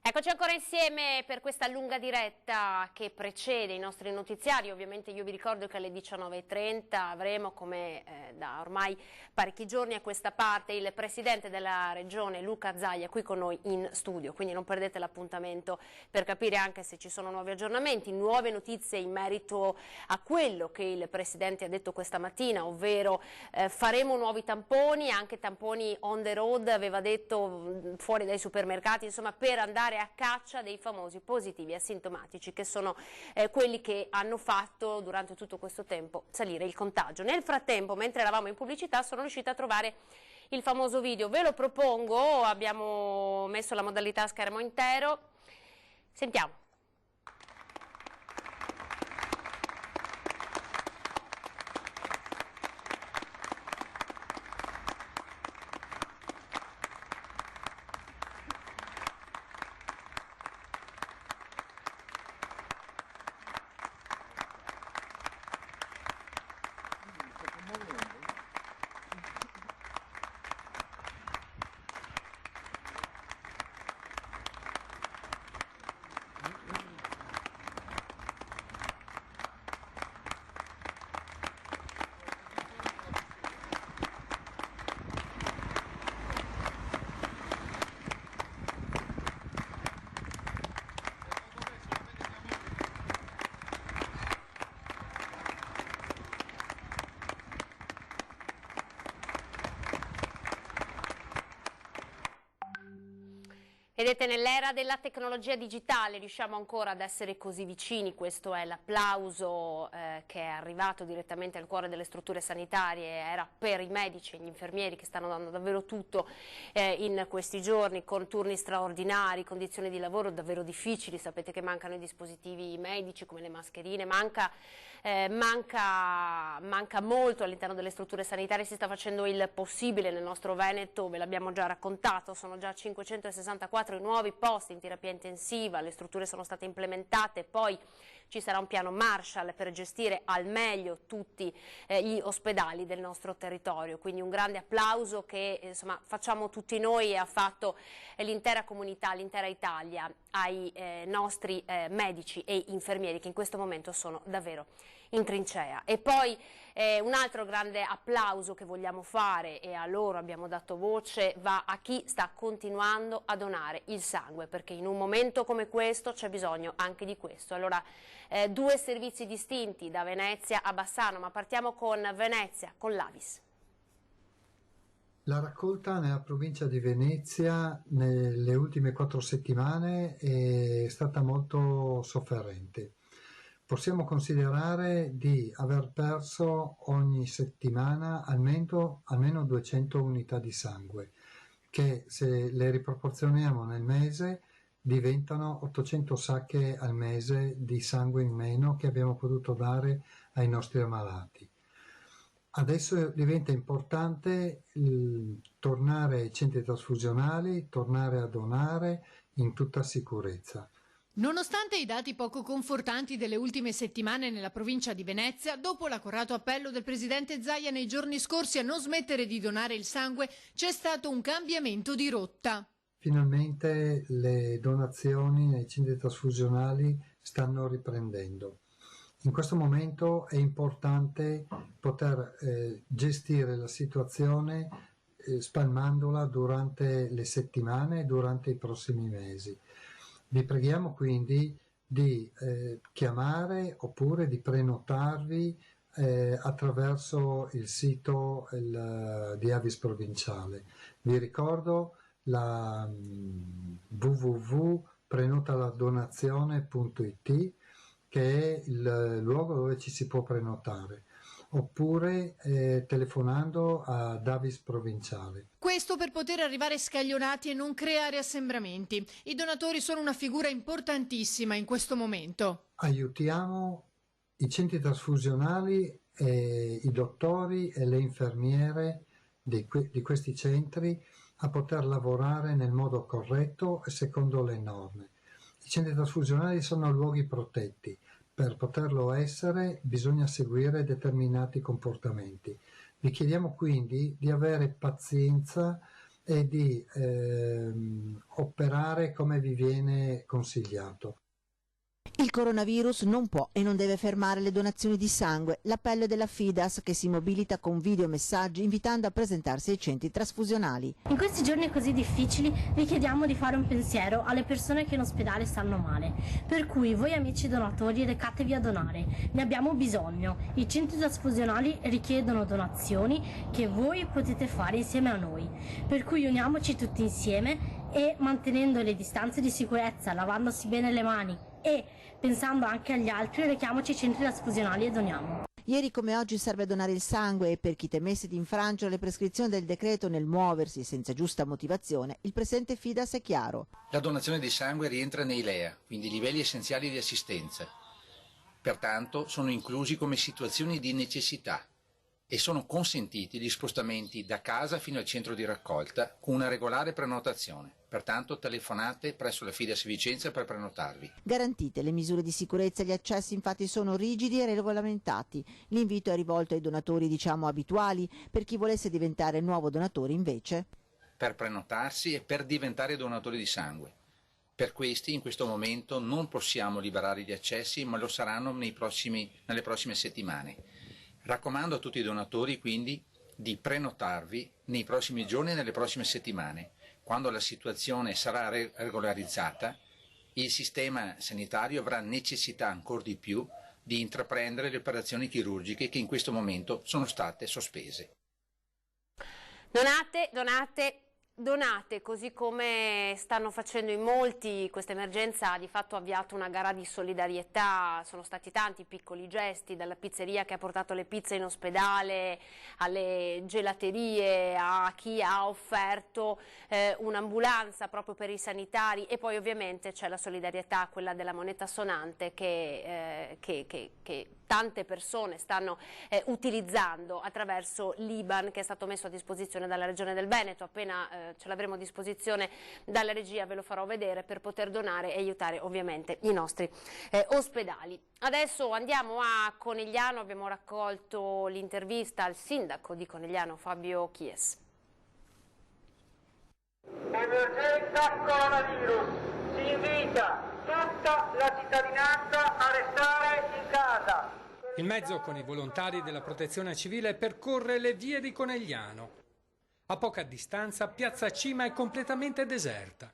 Eccoci ancora insieme per questa lunga diretta che precede i nostri notiziari. Ovviamente io vi ricordo che alle 19:30 avremo, come da ormai parecchi giorni a questa parte, il Presidente della Regione Luca Zaia qui con noi in studio, quindi non perdete l'appuntamento per capire anche se ci sono nuovi aggiornamenti, nuove notizie in merito a quello che il Presidente ha detto questa mattina, ovvero faremo nuovi tamponi, anche tamponi on the road, aveva detto, fuori dai supermercati, insomma, per andare a caccia dei famosi positivi asintomatici, che sono quelli che hanno fatto durante tutto questo tempo salire il contagio. Nel frattempo, mentre eravamo in pubblicità, sono riuscita a trovare il famoso video, ve lo propongo, abbiamo messo la modalità schermo intero, sentiamo. Vedete, nell'era della tecnologia digitale riusciamo ancora ad essere così vicini, questo è l'applauso che è arrivato direttamente al cuore delle strutture sanitarie, era per i medici e gli infermieri che stanno dando davvero tutto in questi giorni, con turni straordinari, condizioni di lavoro davvero difficili, sapete che mancano i dispositivi medici come le mascherine, manca molto all'interno delle strutture sanitarie, si sta facendo il possibile nel nostro Veneto, ve l'abbiamo già raccontato, sono già 564 i nuovi posti in terapia intensiva, le strutture sono state implementate, poi ci sarà un piano Marshall per gestire al meglio tutti gli ospedali del nostro territorio, quindi un grande applauso che insomma, facciamo tutti noi e ha fatto l'intera comunità, l'intera Italia ai nostri medici e infermieri che in questo momento sono davvero in trincea. E poi un altro grande applauso che vogliamo fare, e a loro abbiamo dato voce, va a chi sta continuando a donare il sangue, perché in un momento come questo c'è bisogno anche di questo. Allora, due servizi distinti da Venezia a Bassano, ma partiamo con Venezia, con l'Avis. La raccolta nella provincia di Venezia nelle ultime 4 settimane è stata molto sofferente. Possiamo considerare di aver perso ogni settimana almeno 200 unità di sangue, che se le riproporzioniamo nel mese diventano 800 sacche al mese di sangue in meno che abbiamo potuto dare ai nostri ammalati. Adesso diventa importante tornare ai centri trasfusionali, tornare a donare in tutta sicurezza. Nonostante i dati poco confortanti delle ultime settimane nella provincia di Venezia, dopo l'accorato appello del presidente Zaia nei giorni scorsi a non smettere di donare il sangue, c'è stato un cambiamento di rotta. Finalmente le donazioni nei centri trasfusionali stanno riprendendo. In questo momento è importante poter gestire la situazione spalmandola durante le settimane e durante i prossimi mesi. Vi preghiamo quindi di chiamare oppure di prenotarvi attraverso il sito di Avis Provinciale. Vi ricordo la www.prenotaladonazione.it, che è il luogo dove ci si può prenotare, oppure telefonando a Avis Provinciale. Questo per poter arrivare scaglionati e non creare assembramenti. I donatori sono una figura importantissima in questo momento. Aiutiamo i centri trasfusionali, i dottori e le infermiere di questi centri a poter lavorare nel modo corretto e secondo le norme. I centri trasfusionali sono luoghi protetti. Per poterlo essere bisogna seguire determinati comportamenti. Vi chiediamo quindi di avere pazienza e di operare come vi viene consigliato. Il coronavirus non può e non deve fermare le donazioni di sangue. L'appello della Fidas, che si mobilita con videomessaggi invitando a presentarsi ai centri trasfusionali. In questi giorni così difficili vi chiediamo di fare un pensiero alle persone che in ospedale stanno male. Per cui voi amici donatori recatevi a donare. Ne abbiamo bisogno. I centri trasfusionali richiedono donazioni che voi potete fare insieme a noi. Per cui uniamoci tutti insieme e mantenendo le distanze di sicurezza, lavandosi bene le mani e pensando anche agli altri, rechiamoci ai centri trasfusionali e doniamo. Ieri come oggi serve donare il sangue e per chi temesse di infrangere le prescrizioni del decreto nel muoversi senza giusta motivazione, il presidente Fidas è chiaro. La donazione di sangue rientra nei LEA, quindi livelli essenziali di assistenza. Pertanto sono inclusi come situazioni di necessità e sono consentiti gli spostamenti da casa fino al centro di raccolta con una regolare prenotazione. Pertanto telefonate presso la Fidas Vicenza per prenotarvi. Garantite le misure di sicurezza e gli accessi infatti sono rigidi e regolamentati. L'invito è rivolto ai donatori abituali, per chi volesse diventare nuovo donatore invece. Per prenotarsi e per diventare donatori di sangue. Per questi in questo momento non possiamo liberare gli accessi, ma lo saranno nelle prossime settimane. Raccomando a tutti i donatori quindi di prenotarvi nei prossimi giorni e nelle prossime settimane. Quando la situazione sarà regolarizzata, il sistema sanitario avrà necessità ancora di più di intraprendere le operazioni chirurgiche che in questo momento sono state sospese. Donate, così come stanno facendo in molti. Questa emergenza ha di fatto avviato una gara di solidarietà, sono stati tanti piccoli gesti, dalla pizzeria che ha portato le pizze in ospedale, alle gelaterie, a chi ha offerto un'ambulanza proprio per i sanitari, e poi ovviamente c'è la solidarietà, quella della moneta sonante che tante persone stanno utilizzando attraverso l'IBAN che è stato messo a disposizione dalla Regione del Veneto. Appena ce l'avremo a disposizione dalla regia ve lo farò vedere, per poter donare e aiutare ovviamente i nostri ospedali. Adesso andiamo a Conegliano, abbiamo raccolto l'intervista al sindaco di Conegliano Fabio Chies. Emergenza coronavirus, si invita tutta la cittadinanza a restare in casa. Il mezzo con i volontari della protezione civile percorre le vie di Conegliano. A poca distanza Piazza Cima è completamente deserta.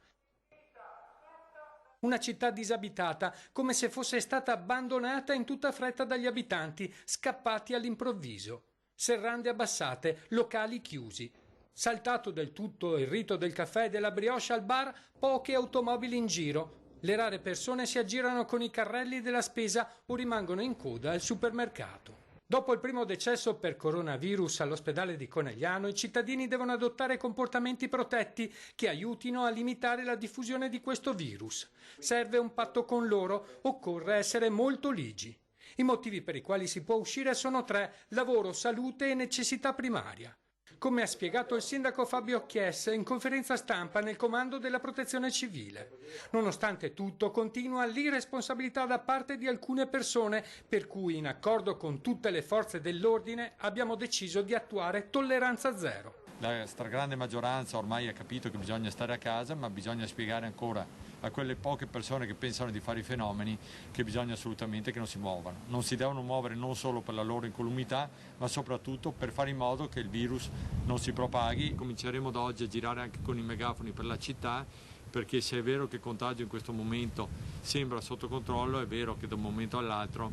Una città disabitata, come se fosse stata abbandonata in tutta fretta dagli abitanti, scappati all'improvviso. Serrande abbassate, locali chiusi. Saltato del tutto il rito del caffè e della brioche al bar, poche automobili in giro. Le rare persone si aggirano con i carrelli della spesa o rimangono in coda al supermercato. Dopo il primo decesso per coronavirus all'ospedale di Conegliano, i cittadini devono adottare comportamenti protetti che aiutino a limitare la diffusione di questo virus. Serve un patto con loro, occorre essere molto ligi. I motivi per i quali si può uscire sono 3: lavoro, salute e necessità primaria. Come ha spiegato il sindaco Fabio Chies in conferenza stampa nel comando della protezione civile. Nonostante tutto continua l'irresponsabilità da parte di alcune persone, per cui in accordo con tutte le forze dell'ordine abbiamo deciso di attuare tolleranza zero. La stragrande maggioranza ormai ha capito che bisogna stare a casa, ma bisogna spiegare ancora a quelle poche persone che pensano di fare i fenomeni che bisogna assolutamente che non si muovano. Non si devono muovere non solo per la loro incolumità, ma soprattutto per fare in modo che il virus non si propaghi. Cominceremo da oggi a girare anche con i megafoni per la città, perché se è vero che il contagio in questo momento sembra sotto controllo, è vero che da un momento all'altro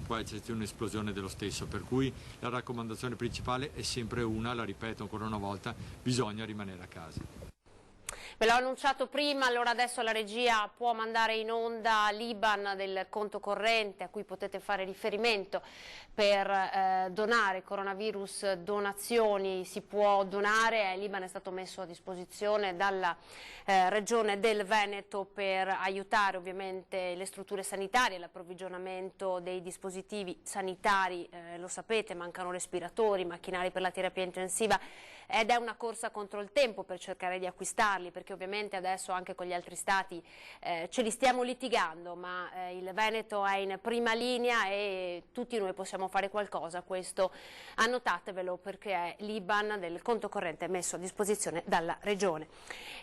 può esserci un'esplosione dello stesso, per cui la raccomandazione principale è sempre una, la ripeto ancora una volta: bisogna rimanere a casa. Ve l'ho annunciato prima, allora adesso la regia può mandare in onda l'IBAN del conto corrente a cui potete fare riferimento per donare coronavirus donazioni. Si può donare, l'IBAN è stato messo a disposizione dalla Regione del Veneto per aiutare ovviamente le strutture sanitarie, l'approvvigionamento dei dispositivi sanitari. Lo sapete, mancano respiratori, macchinari per la terapia intensiva ed è una corsa contro il tempo per cercare di acquistarli, perché ovviamente adesso anche con gli altri stati ce li stiamo litigando, ma il Veneto è in prima linea e tutti noi possiamo fare qualcosa. Questo annotatevelo, perché è l'IBAN del conto corrente messo a disposizione dalla Regione.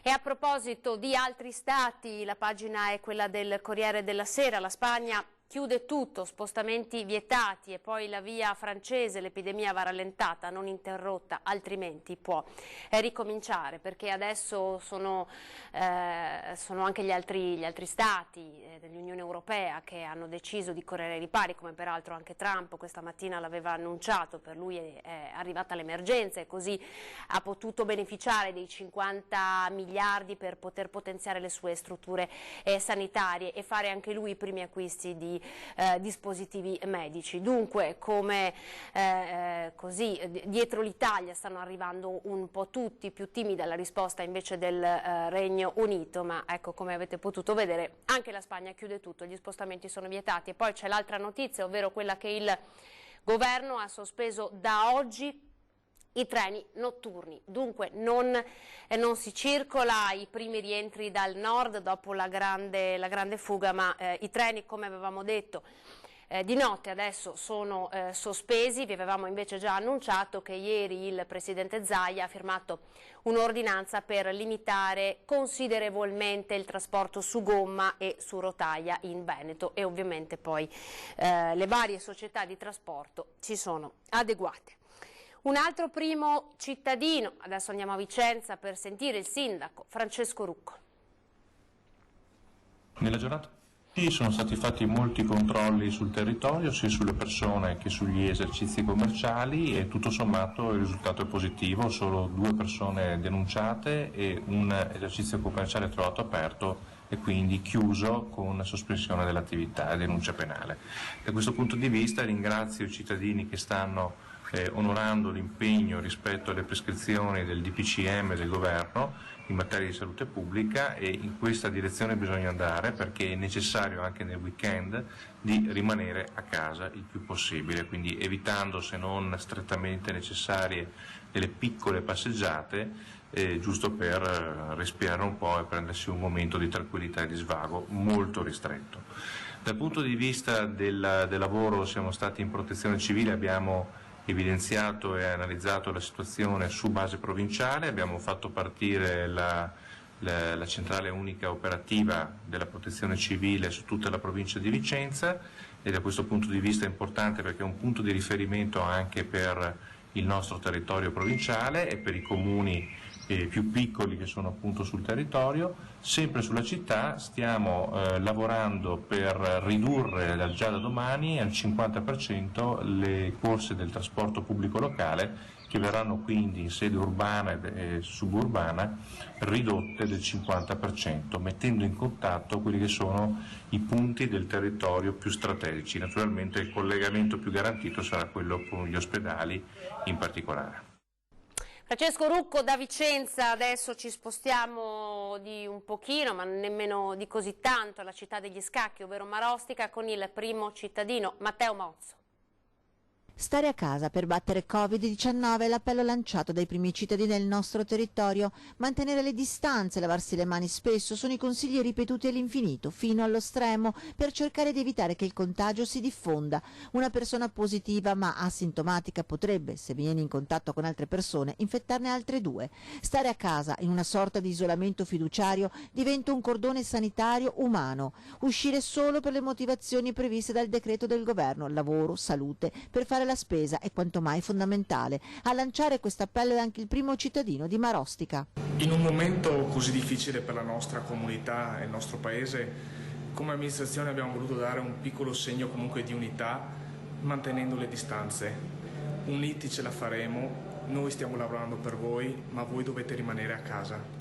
E a proposito di altri stati, la pagina è quella del Corriere della Sera. La Spagna chiude tutto, spostamenti vietati, e poi la via francese, l'epidemia va rallentata, non interrotta, altrimenti può ricominciare, perché adesso sono anche gli altri stati dell'Unione Europea che hanno deciso di correre ai ripari, come peraltro anche Trump questa mattina l'aveva annunciato. Per lui è arrivata l'emergenza e così ha potuto beneficiare dei 50 miliardi per poter potenziare le sue strutture sanitarie e fare anche lui i primi acquisti di dispositivi medici. Dunque, come così dietro l'Italia stanno arrivando un po' tutti, più timida la risposta invece del Regno Unito, ma ecco, come avete potuto vedere, anche la Spagna chiude tutto, gli spostamenti sono vietati. E poi c'è l'altra notizia, ovvero quella che il governo ha sospeso da oggi i treni notturni. Dunque non si circola, i primi rientri dal nord dopo la grande fuga, ma i treni, come avevamo detto, di notte adesso sono sospesi. Vi avevamo invece già annunciato che ieri il Presidente Zaia ha firmato un'ordinanza per limitare considerevolmente il trasporto su gomma e su rotaia in Veneto, e ovviamente poi le varie società di trasporto ci sono adeguate. Un altro primo cittadino, adesso andiamo a Vicenza per sentire il sindaco Francesco Rucco. Nella giornata sono stati fatti molti controlli sul territorio, sia sulle persone che sugli esercizi commerciali, e tutto sommato il risultato è positivo: solo 2 persone denunciate e un esercizio commerciale trovato aperto e quindi chiuso con sospensione dell'attività e denuncia penale. Da questo punto di vista ringrazio i cittadini che stanno onorando l'impegno rispetto alle prescrizioni del DPCM del governo in materia di salute pubblica, e in questa direzione bisogna andare, perché è necessario anche nel weekend di rimanere a casa il più possibile, quindi evitando, se non strettamente necessarie, delle piccole passeggiate, giusto per respirare un po' e prendersi un momento di tranquillità e di svago molto ristretto. Dal punto di vista del lavoro siamo stati in protezione civile, abbiamo evidenziato e analizzato la situazione su base provinciale, abbiamo fatto partire la centrale unica operativa della protezione civile su tutta la provincia di Vicenza, e da questo punto di vista è importante perché è un punto di riferimento anche per il nostro territorio provinciale e per i comuni più piccoli che sono appunto sul territorio. Sempre sulla città stiamo lavorando per ridurre già da domani al 50% le corse del trasporto pubblico locale, che verranno quindi in sede urbana e suburbana ridotte del 50%, mettendo in contatto quelli che sono i punti del territorio più strategici. Naturalmente il collegamento più garantito sarà quello con gli ospedali in particolare. Francesco Rucco da Vicenza. Adesso ci spostiamo di un pochino, ma nemmeno di così tanto, alla città degli scacchi, ovvero Marostica, con il primo cittadino Matteo Mozzo. Stare a casa per battere Covid-19 è l'appello lanciato dai primi cittadini del nostro territorio. Mantenere le distanze, lavarsi le mani spesso sono i consigli ripetuti all'infinito, fino allo stremo, per cercare di evitare che il contagio si diffonda. Una persona positiva ma asintomatica potrebbe, se viene in contatto con altre persone, infettarne altre 2. Stare a casa, in una sorta di isolamento fiduciario, diventa un cordone sanitario umano. Uscire solo per le motivazioni previste dal decreto del governo, lavoro, salute, per fare la spesa è quanto mai fondamentale. A lanciare questo appello è anche il primo cittadino di Marostica. In un momento così difficile per la nostra comunità e il nostro paese, come amministrazione abbiamo voluto dare un piccolo segno comunque di unità, mantenendo le distanze. Uniti ce la faremo, noi stiamo lavorando per voi, ma voi dovete rimanere a casa.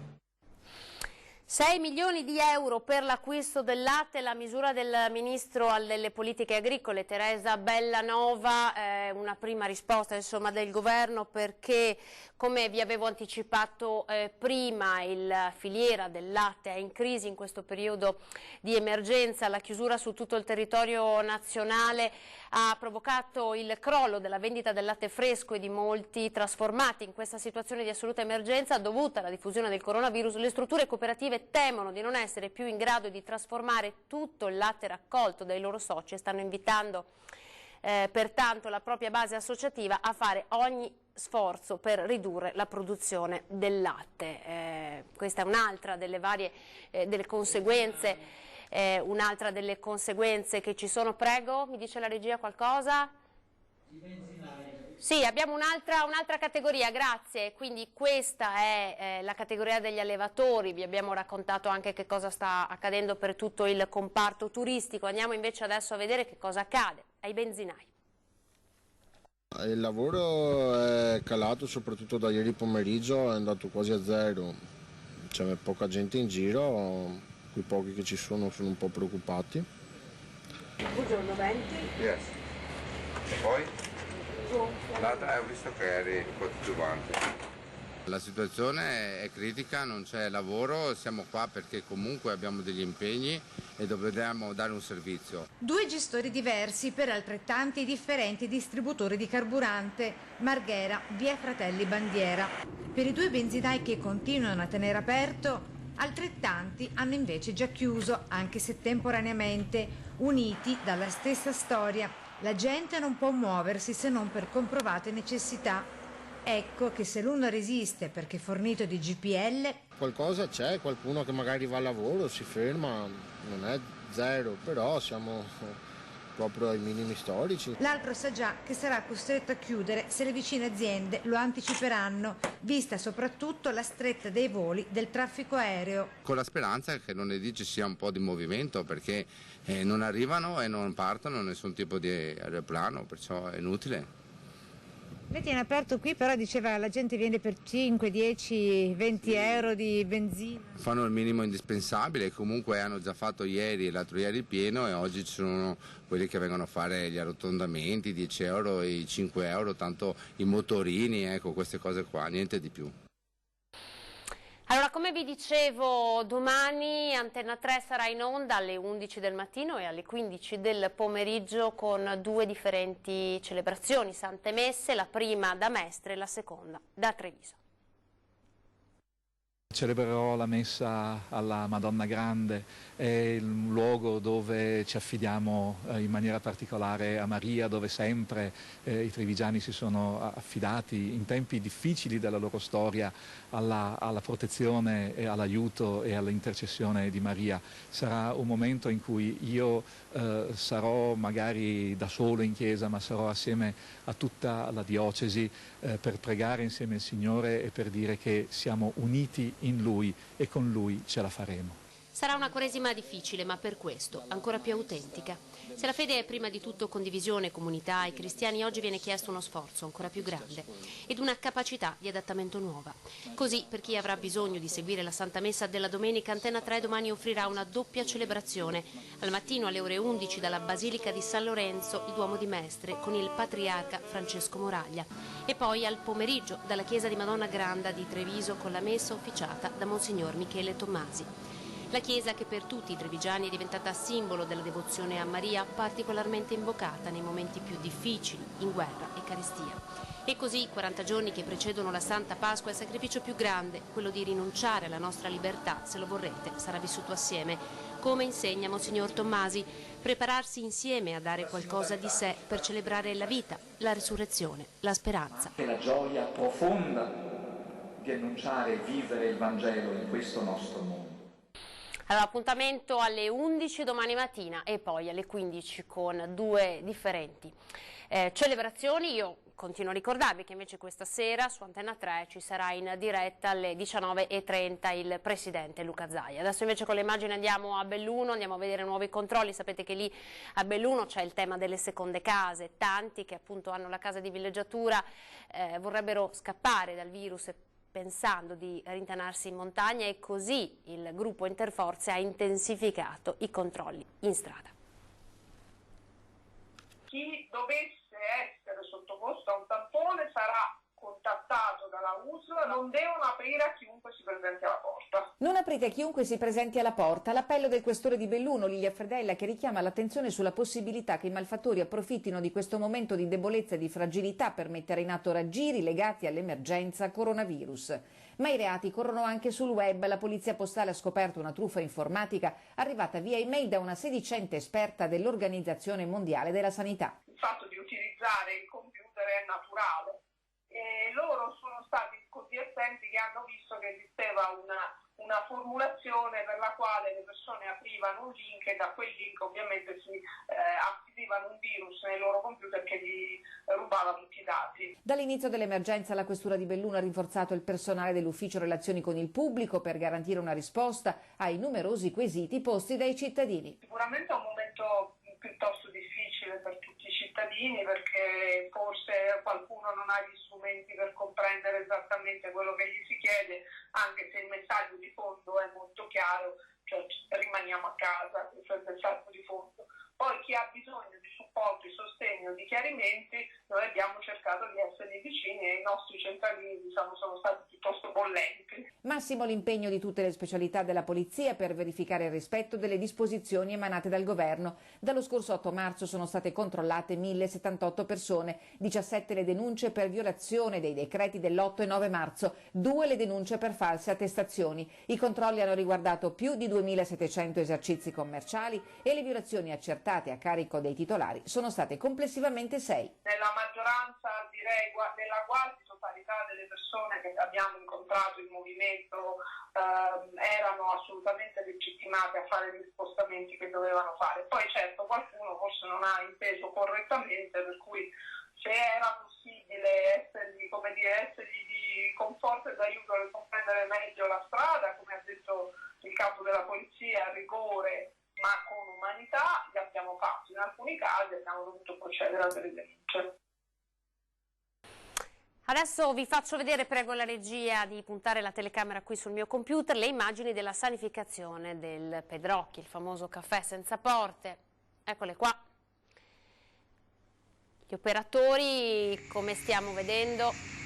6 milioni di euro per l'acquisto del latte, la misura del Ministro delle Politiche Agricole Teresa Bellanova, una prima risposta insomma del Governo, perché come vi avevo anticipato prima, la filiera del latte è in crisi in questo periodo di emergenza. La chiusura su tutto il territorio nazionale ha provocato il crollo della vendita del latte fresco e di molti trasformati. In questa situazione di assoluta emergenza dovuta alla diffusione del coronavirus, le strutture cooperative temono di non essere più in grado di trasformare tutto il latte raccolto dai loro soci e stanno invitando pertanto la propria base associativa a fare ogni sforzo per ridurre la produzione del latte. Questa è un'altra delle varie delle conseguenze, un'altra delle conseguenze che ci sono. Prego, mi dice la regia qualcosa? Sì, abbiamo un'altra categoria, grazie. Quindi questa è la categoria degli allevatori. Vi abbiamo raccontato anche che cosa sta accadendo per tutto il comparto turistico. Andiamo invece adesso a vedere che cosa accade ai benzinai. Il lavoro è calato soprattutto da ieri pomeriggio, è andato quasi a zero. C'è poca gente in giro, quei pochi che ci sono un po' preoccupati. Buongiorno, 20. Yes. E poi? Ho visto che eri tutti quanti. La situazione è critica, non c'è lavoro, siamo qua perché comunque abbiamo degli impegni e dobbiamo dare un servizio. Due gestori diversi per altrettanti e differenti distributori di carburante, Marghera, via Fratelli Bandiera. Per i due benzinai che continuano a tenere aperto, altrettanti hanno invece già chiuso, anche se temporaneamente, uniti dalla stessa storia. La gente non può muoversi se non per comprovate necessità. Ecco che se l'uno resiste perché fornito di GPL... Qualcosa c'è, qualcuno che magari va a lavoro, si ferma, non è zero, però siamo proprio ai minimi storici. L'altro sa già che sarà costretto a chiudere se le vicine aziende lo anticiperanno, vista soprattutto la stretta dei voli del traffico aereo. Con la speranza che lunedì ci sia un po' di movimento perché non arrivano e non partono nessun tipo di aeroplano, perciò è inutile. Lei tiene aperto qui, però diceva la gente viene per 5, 10, 20 euro di benzina. Fanno il minimo indispensabile, comunque hanno già fatto ieri e l'altro ieri il pieno e oggi ci sono quelli che vengono a fare gli arrotondamenti, 10 euro e 5 euro, tanto i motorini, ecco queste cose qua, niente di più. Allora, come vi dicevo, domani Antenna 3 sarà in onda alle 11 del mattino e alle 15 del pomeriggio con due differenti celebrazioni, Sante Messe, la prima da Mestre e la seconda da Treviso. Celebrerò la messa alla Madonna Grande, è il luogo dove ci affidiamo in maniera particolare a Maria, dove sempre i trevigiani si sono affidati in tempi difficili della loro storia alla protezione e all'aiuto e all'intercessione di Maria. Sarà un momento in cui io sarò magari da solo in chiesa, ma sarò assieme a tutta la diocesi per pregare insieme al Signore e per dire che siamo uniti in Lui e con Lui ce la faremo. Sarà una Quaresima difficile, ma per questo ancora più autentica. Se la fede è prima di tutto condivisione e comunità, ai cristiani oggi viene chiesto uno sforzo ancora più grande ed una capacità di adattamento nuova. Così, per chi avrà bisogno di seguire la Santa Messa della domenica, Antenna 3 domani offrirà una doppia celebrazione. Al mattino alle ore 11 dalla Basilica di San Lorenzo, il Duomo di Mestre, con il patriarca Francesco Moraglia. E poi al pomeriggio dalla Chiesa di Madonna Granda di Treviso con la messa officiata da Monsignor Michele Tommasi. La chiesa che per tutti i trevigiani è diventata simbolo della devozione a Maria, particolarmente invocata nei momenti più difficili, in guerra e carestia. E così, 40 giorni che precedono la Santa Pasqua, il sacrificio più grande, quello di rinunciare alla nostra libertà, se lo vorrete, sarà vissuto assieme. Come insegna Monsignor Tommasi, prepararsi insieme a dare qualcosa di sé per celebrare la vita, la risurrezione, la speranza. È la gioia profonda di annunciare e vivere il Vangelo in questo nostro mondo. Allora, appuntamento alle 11 domani mattina e poi alle 15 con due differenti celebrazioni. Io continuo a ricordarvi che invece questa sera su Antenna 3 ci sarà in diretta alle 19:30 il presidente Luca Zaia. Adesso invece con le immagini andiamo a Belluno, andiamo a vedere nuovi controlli. Sapete che lì a Belluno c'è il tema delle seconde case, tanti che appunto hanno la casa di villeggiatura vorrebbero scappare dal virus pensando di rintanarsi in montagna e così il gruppo Interforze ha intensificato i controlli in strada. Chi dovesse essere sottoposto a un tampone sarà contattato scattato dalla USL non devono aprire a chiunque si presenti alla porta. Non aprite a chiunque si presenti alla porta. L'appello del questore di Belluno, Lilia Fredella, che richiama l'attenzione sulla possibilità che i malfattori approfittino di questo momento di debolezza e di fragilità per mettere in atto raggiri legati all'emergenza coronavirus. Ma i reati corrono anche sul web. La polizia postale ha scoperto una truffa informatica arrivata via email da una sedicente esperta dell'Organizzazione Mondiale della Sanità. Il fatto di utilizzare il computer è naturale e loro sono stati così attenti che hanno visto che esisteva una formulazione per la quale le persone aprivano un link e da quel link ovviamente si attivavano un virus nei loro computer che gli rubava tutti i dati. Dall'inizio dell'emergenza la Questura di Belluno ha rinforzato il personale dell'Ufficio Relazioni con il Pubblico per garantire una risposta ai numerosi quesiti posti dai cittadini. Sicuramente è un momento piuttosto difficile per tutti i cittadini perché forse qualcuno non ha gli strumenti per comprendere esattamente quello che gli si chiede, anche se il messaggio di fondo è molto chiaro, cioè rimaniamo a casa, questo è il messaggio di fondo. Poi chi ha bisogno di supporto, di sostegno, di chiarimenti, noi abbiamo cercato di essere vicini e i nostri centralini sono stati piuttosto bollenti. Massimo l'impegno di tutte le specialità della polizia per verificare il rispetto delle disposizioni emanate dal governo. Dallo scorso 8 marzo sono state controllate 1078 persone, 17 le denunce per violazione dei decreti dell'8 e 9 marzo, 2 le denunce per false attestazioni. I controlli hanno riguardato più di 2700 esercizi commerciali e le violazioni accertate a carico dei titolari sono state complessivamente 6. Nella maggioranza, direi nella quasi totalità delle persone che abbiamo incontrato in movimento erano assolutamente legittimate a fare gli spostamenti che dovevano fare. Poi certo qualcuno forse non ha inteso correttamente, per cui se era possibile essergli di conforto e d'aiuto per comprendere meglio la strada, come ha detto il capo della polizia, a rigore ma con umanità, li abbiamo fatti. In alcuni casi abbiamo dovuto procedere a delle denunce. Adesso vi faccio vedere, prego la regia di puntare la telecamera qui sul mio computer, le immagini della sanificazione del Pedrocchi, il famoso caffè senza porte. Eccole qua. Gli operatori, come stiamo vedendo,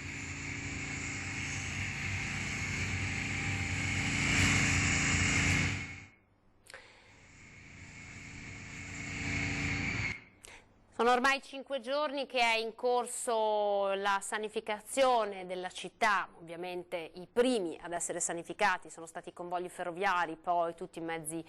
sono ormai 5 giorni che è in corso la sanificazione della città. Ovviamente i primi ad essere sanificati sono stati i convogli ferroviari, poi tutti i mezzi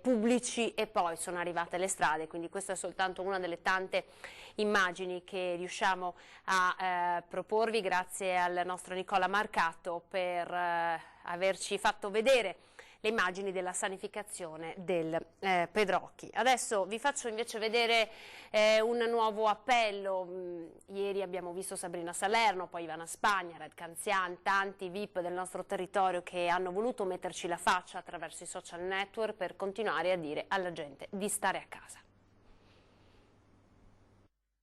pubblici e poi sono arrivate le strade, quindi questa è soltanto una delle tante immagini che riusciamo a proporvi grazie al nostro Nicola Marcato per averci fatto vedere le immagini della sanificazione del Pedrocchi. Adesso vi faccio invece vedere un nuovo appello. Ieri abbiamo visto Sabrina Salerno, poi Ivana Spagna, Red Canzian, tanti VIP del nostro territorio che hanno voluto metterci la faccia attraverso i social network per continuare a dire alla gente di stare a casa.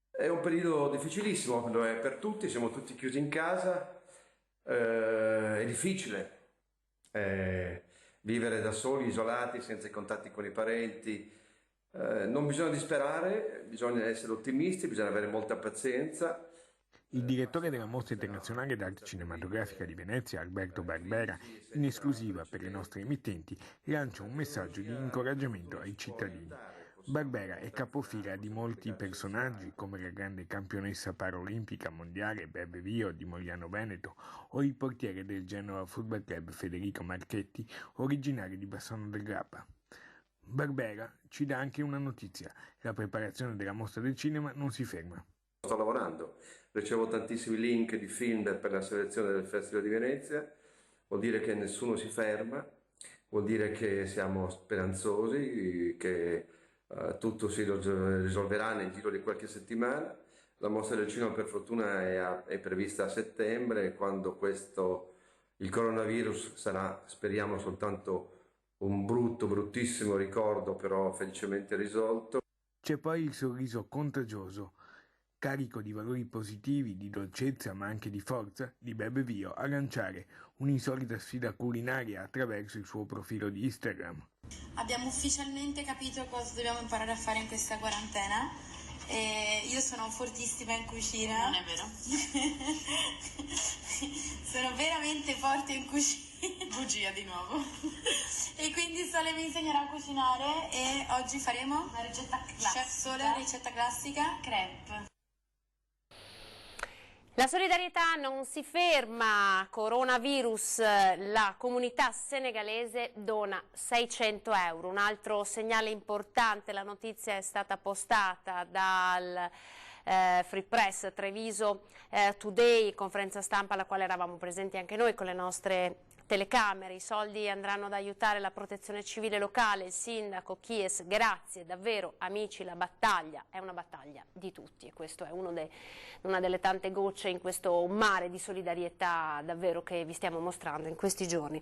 È un periodo difficilissimo, lo è per tutti, siamo tutti chiusi in casa, è difficile. Vivere da soli, isolati, senza i contatti con i parenti. Non bisogna disperare, bisogna essere ottimisti, bisogna avere molta pazienza. Il direttore della Mostra Internazionale d'Arte Cinematografica di Venezia, Alberto Barbera, in esclusiva per le nostre emittenti, lancia un messaggio di incoraggiamento ai cittadini. Barbera è capofila di molti personaggi come la grande campionessa paraolimpica mondiale Bebe Vio di Mogliano Veneto o il portiere del Genoa Football Club Federico Marchetti, originario di Bassano del Grappa. Barbera ci dà anche una notizia: la preparazione della Mostra del Cinema non si ferma. Sto lavorando, ricevo tantissimi link di film per la selezione del Festival di Venezia, vuol dire che nessuno si ferma, vuol dire che siamo speranzosi, che tutto si risolverà nel giro di qualche settimana. La Mostra del Cinema per fortuna è prevista a settembre, quando il coronavirus sarà, speriamo, soltanto un bruttissimo ricordo, però felicemente risolto. C'è poi il sorriso contagioso, carico di valori positivi, di dolcezza ma anche di forza, di Bebe Vio a lanciare un'insolita sfida culinaria attraverso il suo profilo di Instagram. Abbiamo ufficialmente capito cosa dobbiamo imparare a fare in questa quarantena io sono fortissima in cucina. Non è vero. Sono veramente forte in cucina. Bugia di nuovo. E quindi Sole mi insegnerà a cucinare e oggi faremo una ricetta classica. Chef Sole, ricetta classica, crepe. La solidarietà non si ferma, coronavirus, la comunità senegalese dona 600 euro, un altro segnale importante, la notizia è stata postata dal Free Press Treviso Today, conferenza stampa alla quale eravamo presenti anche noi con le nostre telecamere. I soldi andranno ad aiutare la protezione civile locale, il sindaco Chies, grazie davvero amici, la battaglia è una battaglia di tutti e questo è una delle tante gocce in questo mare di solidarietà davvero che vi stiamo mostrando in questi giorni.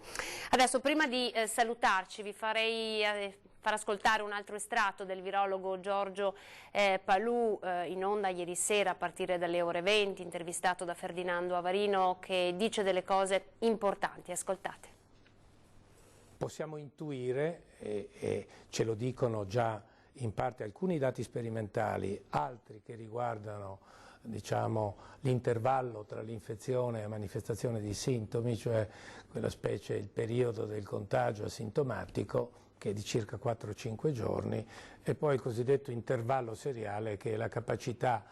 Adesso prima di salutarci vi farei far ascoltare un altro estratto del virologo Giorgio Palù, in onda ieri sera a partire dalle ore 20, intervistato da Ferdinando Avarino, che dice delle cose importanti. Ascoltate. Possiamo intuire, e ce lo dicono già in parte alcuni dati sperimentali, altri che riguardano diciamo, l'intervallo tra l'infezione e la manifestazione di sintomi, cioè quella specie, il periodo del contagio asintomatico, che è di circa 4-5 giorni, e poi il cosiddetto intervallo seriale, che è la capacità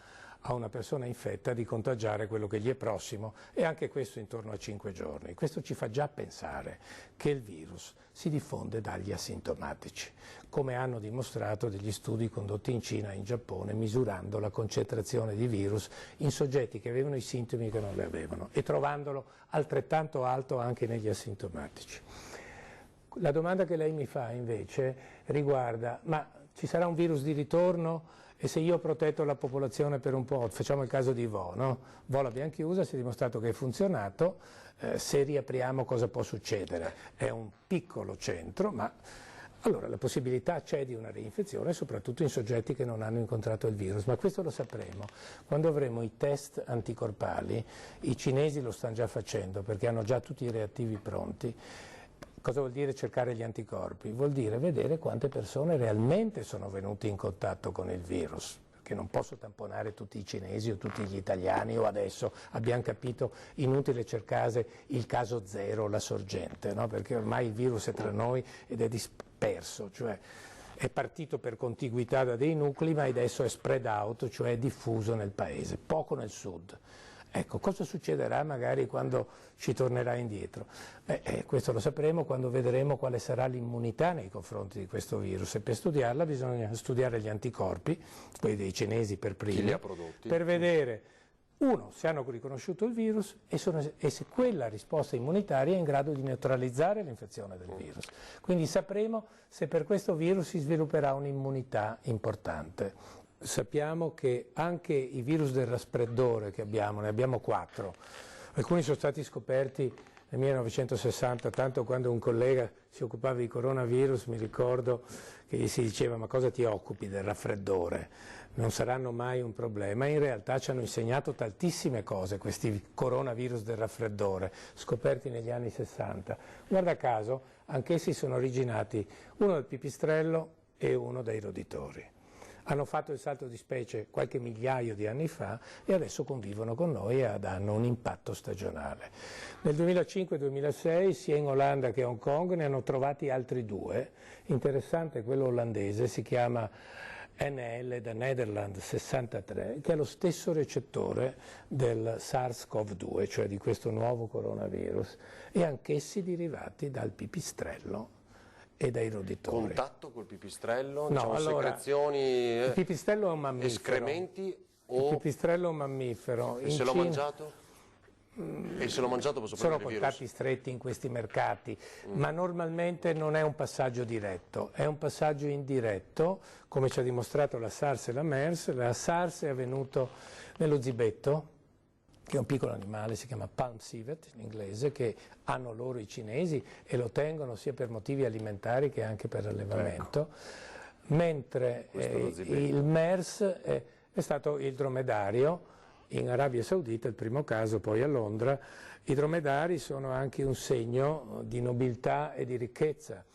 a una persona infetta di contagiare quello che gli è prossimo, e anche questo intorno a 5 giorni. Questo ci fa già pensare che il virus si diffonde dagli asintomatici, come hanno dimostrato degli studi condotti in Cina e in Giappone, misurando la concentrazione di virus in soggetti che avevano i sintomi che non li avevano, e trovandolo altrettanto alto anche negli asintomatici. La domanda che lei mi fa invece riguarda, ma ci sarà un virus di ritorno e se io ho protetto la popolazione per un po', facciamo il caso di Vo, no? Vo l'abbiamo chiusa, si è dimostrato che è funzionato, se riapriamo cosa può succedere? È un piccolo centro, ma allora la possibilità c'è di una reinfezione, soprattutto in soggetti che non hanno incontrato il virus, ma questo lo sapremo quando avremo i test anticorpali. I cinesi lo stanno già facendo perché hanno già tutti i reattivi pronti. Cosa vuol dire cercare gli anticorpi? Vuol dire vedere quante persone realmente sono venute in contatto con il virus, perché non posso tamponare tutti i cinesi o tutti gli italiani, o adesso abbiamo capito inutile cercare il caso zero, la sorgente, no? Perché ormai il virus è tra noi ed è disperso, cioè è partito per contiguità da dei nuclei, ma adesso è spread out, cioè è diffuso nel paese, poco nel sud. Ecco, cosa succederà magari quando ci tornerà indietro? Questo lo sapremo quando vedremo quale sarà l'immunità nei confronti di questo virus, e per studiarla bisogna studiare gli anticorpi, quelli dei cinesi per primi, chi li ha prodotti? Per vedere, uno, se hanno riconosciuto il virus e se quella risposta immunitaria è in grado di neutralizzare l'infezione del virus. Quindi sapremo se per questo virus si svilupperà un'immunità importante. Sappiamo che anche i virus del raffreddore che abbiamo, ne abbiamo 4, alcuni sono stati scoperti nel 1960, tanto quando un collega si occupava di coronavirus mi ricordo che gli si diceva ma cosa ti occupi del raffreddore, non saranno mai un problema. In realtà ci hanno insegnato tantissime cose questi coronavirus del raffreddore, scoperti negli anni 60. Guarda caso, anch'essi sono originati uno dal pipistrello e uno dai roditori. Hanno fatto il salto di specie qualche migliaio di anni fa e adesso convivono con noi ed hanno un impatto stagionale. Nel 2005-2006 sia in Olanda che a Hong Kong ne hanno trovati altri 2. Interessante, quello olandese si chiama NL da Nederland 63, che è lo stesso recettore del SARS-CoV-2, cioè di questo nuovo coronavirus, e anch'essi derivati dal pipistrello e dai roditori. Contatto col pipistrello? No, diciamo, allora, secrezioni, il pipistrello è un mammifero. Escrementi? O... Il pipistrello è un mammifero. E se l'ho mangiato? E se l'ho mangiato posso prendere il virus? Sono contatti stretti in questi mercati, ma normalmente non è un passaggio diretto, è un passaggio indiretto, come ci ha dimostrato la SARS e la MERS. La SARS è avvenuto nello zibetto, che è un piccolo animale, si chiama palm civet in inglese, che hanno loro i cinesi e lo tengono sia per motivi alimentari che anche per allevamento, mentre il MERS è stato il dromedario in Arabia Saudita, il primo caso, poi a Londra. I dromedari sono anche un segno di nobiltà e di ricchezza.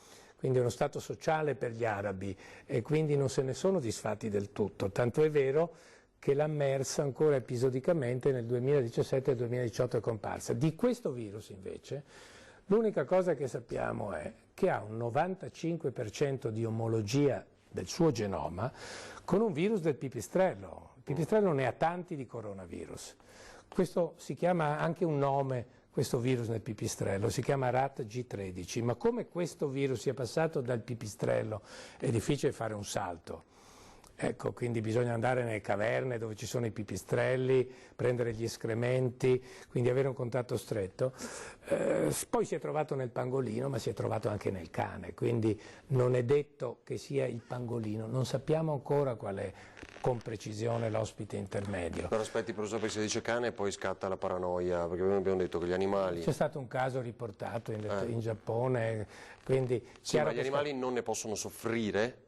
quindi è uno stato sociale per gli arabi e quindi non se ne sono disfatti del tutto, tanto è vero che l'ha ammersa ancora episodicamente nel 2017 e 2018 è comparsa. Di questo virus invece l'unica cosa che sappiamo è che ha un 95% di omologia del suo genoma con un virus del pipistrello. Il pipistrello ne ha tanti di coronavirus. Questo si chiama anche un nome, questo virus nel pipistrello, si chiama RAT G13, ma come questo virus sia passato dal pipistrello è difficile fare un salto. Ecco, quindi bisogna andare nelle caverne dove ci sono i pipistrelli, prendere gli escrementi, quindi avere un contatto stretto. Poi si è trovato nel pangolino, ma si è trovato anche nel cane, quindi non è detto che sia il pangolino, non sappiamo ancora qual è con precisione l'ospite intermedio. Però aspetti, professore, perché si dice cane e poi scatta la paranoia, perché noi abbiamo detto che gli animali... C'è stato un caso riportato in Giappone, quindi... Sì, ma gli animali non ne possono soffrire?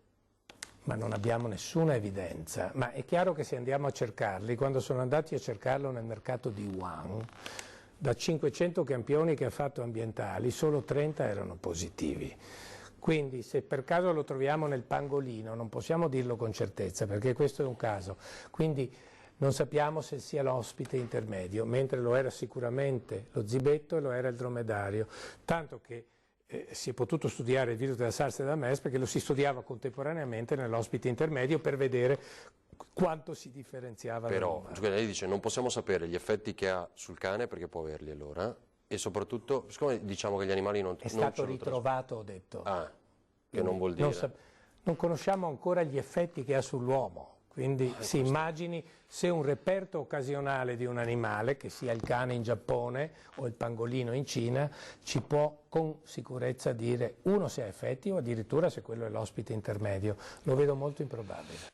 Ma non abbiamo nessuna evidenza, ma è chiaro che se andiamo a cercarli, quando sono andati a cercarlo nel mercato di Wuhan, da 500 campioni che ha fatto ambientali, solo 30 erano positivi. Quindi se per caso lo troviamo nel pangolino, non possiamo dirlo con certezza, perché questo è un caso. Quindi non sappiamo se sia l'ospite intermedio, mentre lo era sicuramente lo zibetto e lo era il dromedario, tanto che si è potuto studiare il virus della SARS e della MERS perché lo si studiava contemporaneamente nell'ospite intermedio per vedere quanto si differenziava. Però, lei dice non possiamo sapere gli effetti che ha sul cane perché può averli allora, e soprattutto, siccome diciamo che gli animali non... È stato ritrovato, ho detto. Ah, che non vuol dire... Non conosciamo ancora gli effetti che ha sull'uomo. Quindi si immagini se un reperto occasionale di un animale, che sia il cane in Giappone o il pangolino in Cina, ci può con sicurezza dire uno se ha effetti o addirittura se quello è l'ospite intermedio. Lo vedo molto improbabile.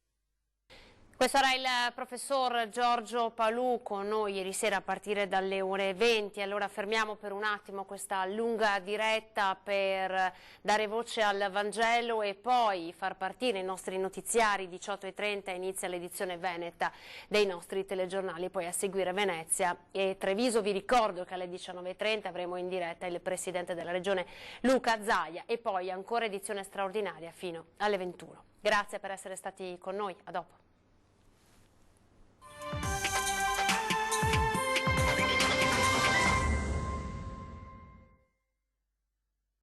Questo era il professor Giorgio Palù con noi ieri sera a partire dalle ore 20. Allora fermiamo per un attimo questa lunga diretta per dare voce al Vangelo e poi far partire i nostri notiziari. 18:30 inizia l'edizione veneta dei nostri telegiornali, poi a seguire Venezia e Treviso. Vi ricordo che alle 19:30 avremo in diretta il presidente della regione Luca Zaia e poi ancora edizione straordinaria fino alle 21. Grazie per essere stati con noi, a dopo.